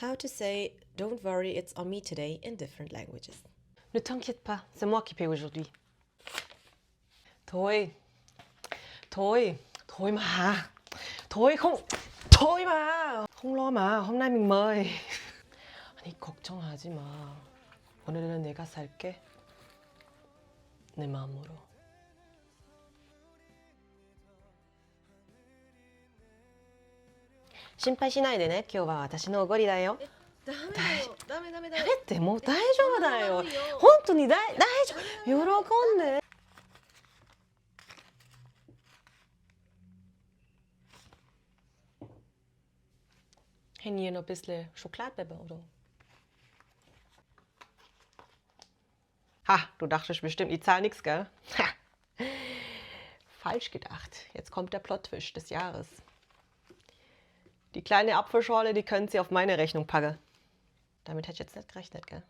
How to say "Don't worry, it's on me today" in different languages. Ne t'inquiète pas, c'est moi qui paie aujourd'hui. Thôi, thôi, thôi mà. Thôi không, thôi mà. Không lo mà, hôm nay mình mời. 아니, 걱정하지 마. 오늘은 내가 살게. 내 마음으로. 心配しないでね。今日は私のおごりだよ。ダメやめて、もう大丈夫だよ。いいよ本当に大丈夫。喜んで。Hätten hier noch ein bisschen Schokoladpepper oder? Ha, du dachtest bestimmt, ich zahle nichts, gell? Ha. Falsch gedacht. Jetzt kommt der Plot-Twist des Jahres. Die kleine Apfelschorle, die können Sie auf meine Rechnung packen. Damit hätte ich jetzt nicht gerechnet, gell?